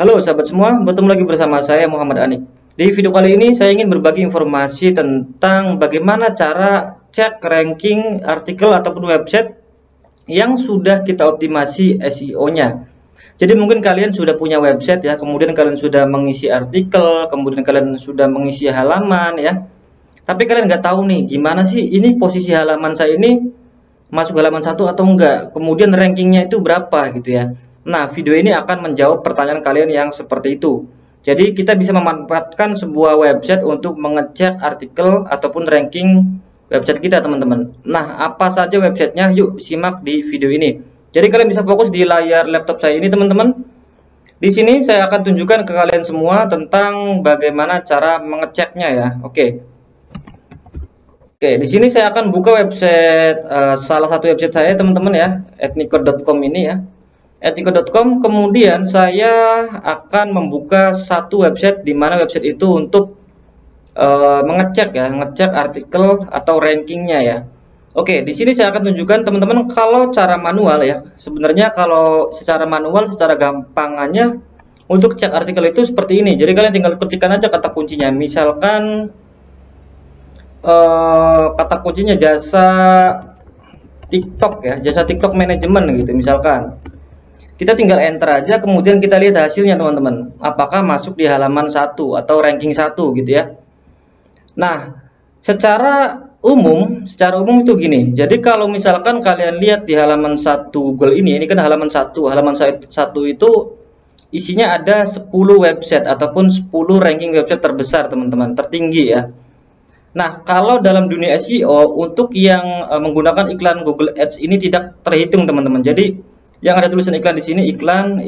Halo sahabat semua, bertemu lagi bersama saya Muhammad Anik. Di video kali ini saya ingin berbagi informasi tentang bagaimana cara cek ranking artikel ataupun website yang sudah kita optimasi SEO-nya. Jadi mungkin kalian sudah punya website ya, kemudian kalian sudah mengisi artikel, kemudian kalian sudah mengisi halaman ya. Tapi kalian nggak tahu nih gimana sih ini posisi halaman saya ini masuk halaman 1 atau enggak, kemudian rankingnya itu berapa gitu ya. Nah, video ini akan menjawab pertanyaan kalian yang seperti itu. Jadi kita bisa memanfaatkan sebuah website untuk mengecek artikel ataupun ranking website kita, teman-teman. Nah, apa saja websitenya? Yuk simak di video ini. Jadi kalian bisa fokus di layar laptop saya ini, teman-teman. Di sini saya akan tunjukkan ke kalian semua tentang bagaimana cara mengeceknya ya. Oke, di sini saya akan buka website salah satu website saya, teman-teman ya, ethniko.com ini ya. ethniko.com, kemudian saya akan membuka satu website di mana website itu untuk mengecek ya, ngecek artikel atau rankingnya ya. Oke, di sini saya akan tunjukkan teman-teman kalau cara manual ya. Sebenarnya kalau secara manual, secara gampangannya untuk cek artikel itu seperti ini. Jadi kalian tinggal ketikkan aja kata kuncinya. Misalkan kata kuncinya jasa TikTok ya, jasa TikTok manajemen gitu misalkan. Kita tinggal enter aja, kemudian kita lihat hasilnya teman-teman, apakah masuk di halaman 1 atau ranking 1 gitu ya. Nah, secara umum itu gini. Jadi kalau misalkan kalian lihat di halaman 1 Google ini kan halaman 1 itu isinya ada 10 website ataupun 10 ranking website terbesar teman-teman, tertinggi ya. Nah, kalau dalam dunia SEO untuk yang menggunakan iklan Google Ads ini tidak terhitung teman-teman. Jadi yang ada tulisan iklan di sini iklan.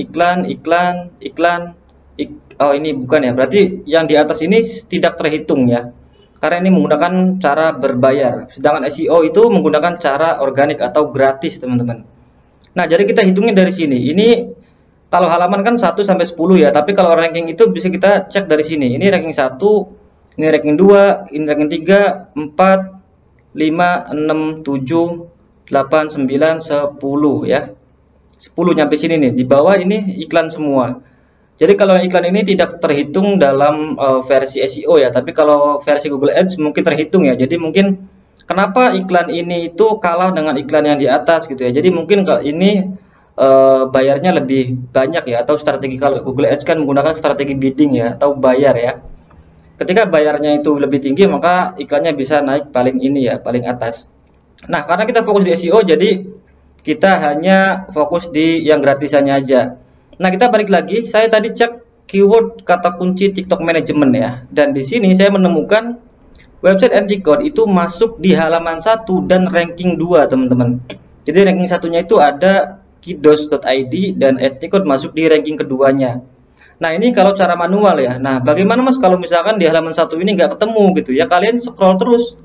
Oh, ini bukan ya. Berarti yang di atas ini tidak terhitung ya. Karena ini menggunakan cara berbayar. Sedangkan SEO itu menggunakan cara organik atau gratis, teman-teman. Nah, jadi kita hitungnya dari sini. Ini kalau halaman kan 1 sampai 10 ya, tapi kalau ranking itu bisa kita cek dari sini. Ini ranking 1, ini ranking 2, ini ranking 3, 4, 5, 6, 7, 8, 9, 10 ya. 10 nyampe sini nih, di bawah ini iklan semua. Jadi kalau iklan ini tidak terhitung dalam versi SEO ya, tapi kalau versi Google Ads mungkin terhitung ya. Jadi mungkin kenapa iklan ini itu kalah dengan iklan yang di atas gitu ya. Jadi mungkin ini bayarnya lebih banyak ya, atau strategi, kalau Google Ads kan menggunakan strategi bidding ya, atau bayar ya. Ketika bayarnya itu lebih tinggi, maka iklannya bisa naik paling ini ya, paling atas. Nah, karena kita fokus di SEO, jadi kita hanya fokus di yang gratisannya aja. Nah, kita balik lagi. Saya tadi cek keyword kata kunci TikTok Management ya. Dan di sini saya menemukan website Ethnicode itu masuk di halaman 1 dan ranking 2, teman-teman. Jadi ranking satunya itu ada kidos.id dan Ethnicode masuk di ranking keduanya. Nah, ini kalau cara manual ya. Nah, bagaimana Mas kalau misalkan di halaman 1 ini nggak ketemu gitu ya? Kalian scroll terus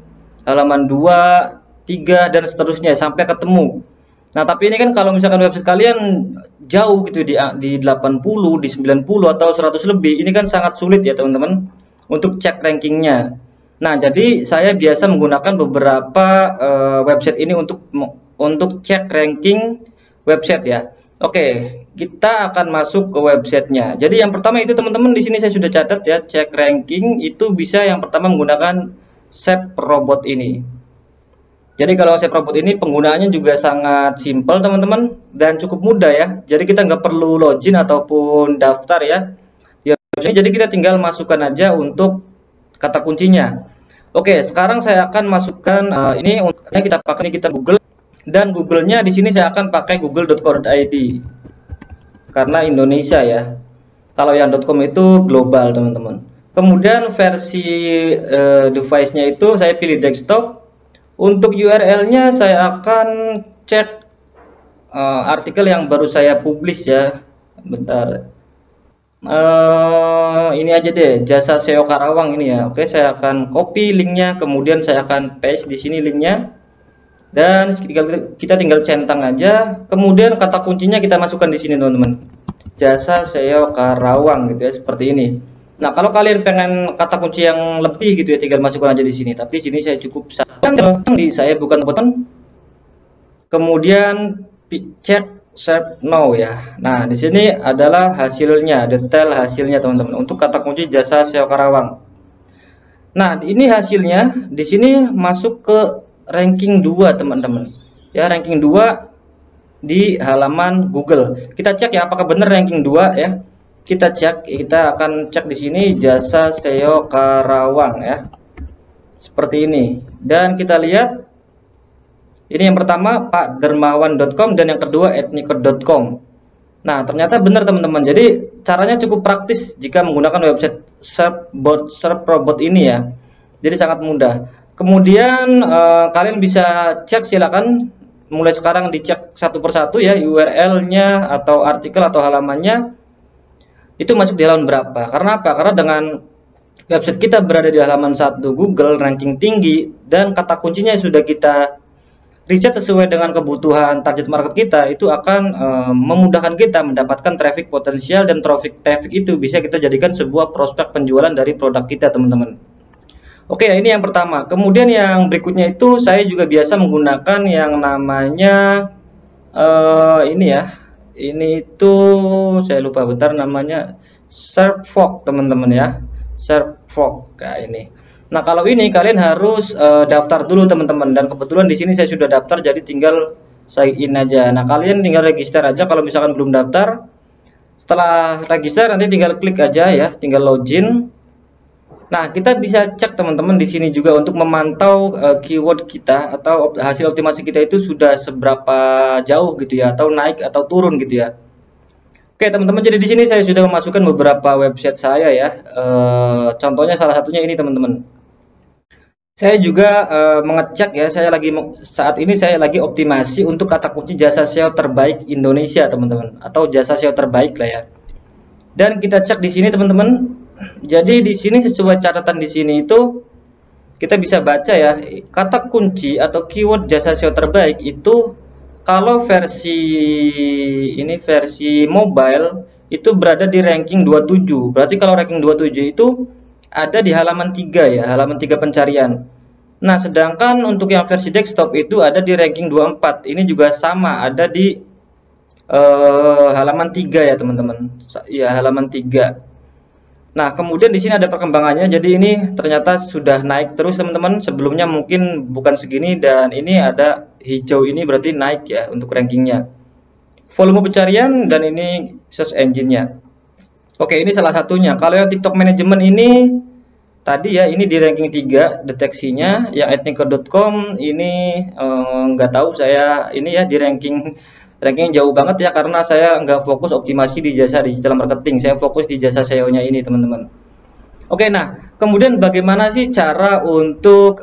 halaman 2, 3 dan seterusnya sampai ketemu. Nah, tapi ini kan kalau misalkan website kalian jauh gitu di 80, di 90 atau 100 lebih, ini kan sangat sulit ya teman-teman untuk cek rankingnya. Nah, jadi saya biasa menggunakan beberapa website ini untuk cek ranking website ya. Oke, kita akan masuk ke websitenya. Jadi yang pertama itu teman-teman, di sini saya sudah catat ya, cek ranking itu bisa yang pertama menggunakan SEP Robot ini. Jadi kalau SEP Robot ini penggunaannya juga sangat simpel teman-teman dan cukup mudah ya. Jadi kita nggak perlu login ataupun daftar ya. Jadi kita tinggal masukkan aja untuk kata kuncinya. Oke, sekarang saya akan masukkan ini untuk kita pakai, kita Google, dan Google-nya di sini saya akan pakai google.co.id karena Indonesia ya. Kalau yang .com itu global teman-teman. Kemudian versi device-nya itu saya pilih desktop. Untuk URL-nya saya akan cek artikel yang baru saya publish ya. Bentar. Ini aja deh, jasa SEO Karawang ini ya. Oke, saya akan copy linknya, kemudian saya akan paste di sini linknya. Dan kita tinggal centang aja. Kemudian kata kuncinya kita masukkan di sini teman-teman. Jasa SEO Karawang gitu ya, seperti ini. Nah, kalau kalian pengen kata kunci yang lebih gitu ya, tinggal masukkan aja di sini. Tapi sini saya cukup saya bukan button. Kemudian cek Search now ya. Nah, di sini adalah hasilnya, detail hasilnya teman-teman untuk kata kunci jasa SEO Karawang. Nah, ini hasilnya di sini masuk ke ranking 2 teman-teman. Ya, ranking 2 di halaman Google. Kita cek ya apakah benar ranking 2 ya. Kita cek, kita akan cek di sini jasa SEO Karawang ya. Seperti ini. Dan kita lihat ini yang pertama pakdermawan.com dan yang kedua ethnico.com. Nah, ternyata benar teman-teman. Jadi caranya cukup praktis jika menggunakan website SERProbot ini ya. Jadi sangat mudah. Kemudian kalian bisa cek, silakan mulai sekarang dicek satu persatu ya URL-nya atau artikel atau halamannya itu masuk di halaman berapa. Karena apa? Karena dengan website kita berada di halaman 1 Google ranking tinggi dan kata kuncinya sudah kita riset sesuai dengan kebutuhan target market kita, itu akan memudahkan kita mendapatkan traffic potensial, dan traffic itu bisa kita jadikan sebuah prospek penjualan dari produk kita teman-teman. Oke, ini yang pertama. Kemudian yang berikutnya itu saya juga biasa menggunakan yang namanya ini ya. Ini itu saya lupa bentar namanya SERPfog teman-teman ya. SERPfog kayak ini. Nah, kalau ini kalian harus daftar dulu teman-teman, dan kebetulan di sini saya sudah daftar jadi tinggal sign in aja. Nah, kalian tinggal register aja kalau misalkan belum daftar. Setelah register nanti tinggal klik aja ya, tinggal login. Nah, kita bisa cek teman-teman di sini juga untuk memantau keyword kita atau hasil optimasi kita itu sudah seberapa jauh gitu ya, atau naik atau turun gitu ya. Oke teman-teman, jadi di sini saya sudah memasukkan beberapa website saya ya. Contohnya salah satunya ini teman-teman. Saya juga mengecek ya, saat ini saya lagi optimasi untuk kata kunci jasa SEO terbaik Indonesia teman-teman, atau jasa SEO terbaik lah ya. Dan kita cek di sini teman-teman. Jadi di sini sesuai catatan di sini itu kita bisa baca ya, kata kunci atau keyword jasa SEO terbaik itu kalau versi mobile itu berada di ranking 27. Berarti kalau ranking 27 itu ada di halaman 3 ya, halaman 3 pencarian. Nah, sedangkan untuk yang versi desktop itu ada di ranking 24. Ini juga sama, ada di halaman 3 ya, teman-teman. Ya, halaman 3. Nah, kemudian di sini ada perkembangannya. Jadi ini ternyata sudah naik terus, teman-teman. Sebelumnya mungkin bukan segini, dan ini ada hijau ini berarti naik ya untuk rankingnya. Volume pencarian, dan ini search engine-nya. Oke, ini salah satunya. Kalau yang TikTok Management ini tadi ya, ini di ranking 3 deteksinya. Yang ethnico.com ini nggak tahu saya, ini ya di ranking jauh banget ya, karena saya nggak fokus optimasi di jasa digital marketing, saya fokus di jasa SEO-nya ini teman-teman. Oke, nah kemudian bagaimana sih cara untuk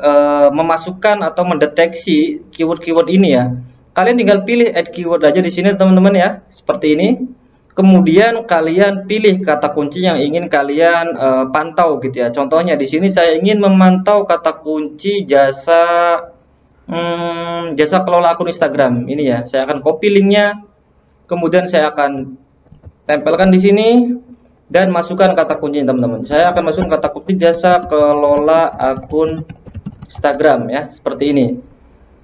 memasukkan atau mendeteksi keyword-keyword ini ya? Kalian tinggal pilih add keyword aja di sini teman-teman ya, seperti ini. Kemudian kalian pilih kata kunci yang ingin kalian pantau gitu ya. Contohnya di sini saya ingin memantau kata kunci jasa kelola akun Instagram ini ya. Saya akan copy linknya, kemudian saya akan tempelkan di sini dan masukkan kata kunci teman-teman. Saya akan masukkan kata kunci jasa kelola akun Instagram ya, seperti ini.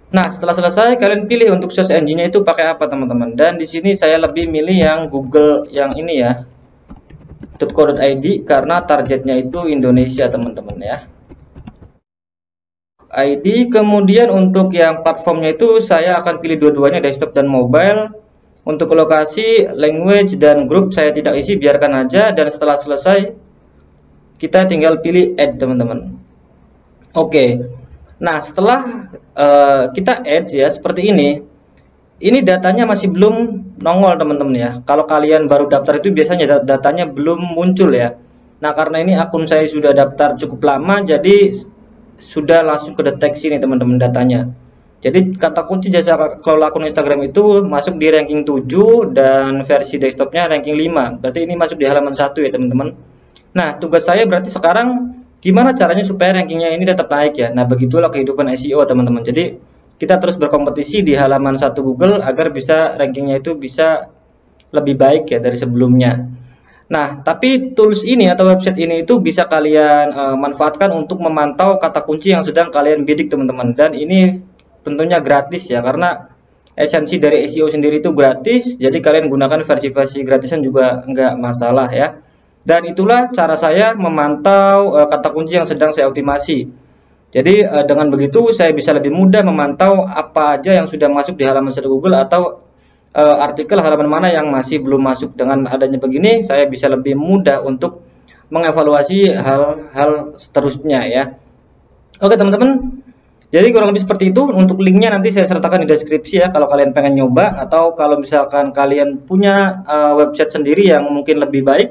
Nah, setelah selesai kalian pilih untuk search engine-nya itu pakai apa teman-teman. Dan di sini saya lebih milih yang Google yang ini ya, .co.id, karena targetnya itu Indonesia teman-teman ya. ID. Kemudian untuk yang platformnya itu saya akan pilih dua-duanya, desktop dan mobile. Untuk lokasi, language, dan grup saya tidak isi, biarkan aja. Dan setelah selesai kita tinggal pilih add teman-teman. Oke. Nah, setelah kita add ya seperti ini datanya masih belum nongol teman-teman ya. Kalau kalian baru daftar itu biasanya datanya belum muncul ya. Nah, karena ini akun saya sudah daftar cukup lama, jadi sudah langsung kedeteksi nih teman-teman datanya. Jadi kata kunci jasa kelola akun Instagram itu masuk di ranking 7 dan versi desktopnya ranking 5. Berarti ini masuk di halaman 1 ya teman-teman. Nah, tugas saya berarti sekarang gimana caranya supaya rankingnya ini tetap naik ya. Nah, begitulah kehidupan SEO teman-teman. Jadi kita terus berkompetisi di halaman 1 Google agar bisa rankingnya itu bisa lebih baik ya dari sebelumnya. Nah, tapi tools ini atau website ini itu bisa kalian manfaatkan untuk memantau kata kunci yang sedang kalian bidik teman-teman. Dan ini tentunya gratis ya, karena esensi dari SEO sendiri itu gratis, jadi kalian gunakan versi-versi gratisan juga nggak masalah ya. Dan itulah cara saya memantau kata kunci yang sedang saya optimasi. Jadi dengan begitu saya bisa lebih mudah memantau apa aja yang sudah masuk di halaman search Google atau artikel halaman mana yang masih belum masuk. Dengan adanya begini saya bisa lebih mudah untuk mengevaluasi hal-hal seterusnya ya. Oke teman-teman, jadi kurang lebih seperti itu. Untuk linknya nanti saya sertakan di deskripsi ya, kalau kalian pengen nyoba atau kalau misalkan kalian punya website sendiri yang mungkin lebih baik,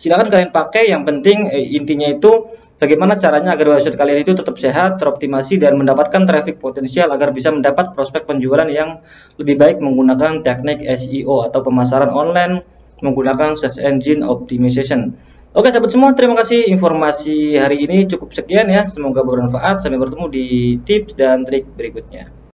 silakan kalian pakai. Yang penting intinya itu bagaimana caranya agar website kalian itu tetap sehat, teroptimasi, dan mendapatkan traffic potensial agar bisa mendapat prospek penjualan yang lebih baik menggunakan teknik SEO atau pemasaran online menggunakan search engine optimization. Oke sahabat semua, terima kasih informasi hari ini cukup sekian ya, semoga bermanfaat. Sampai bertemu di tips dan trik berikutnya.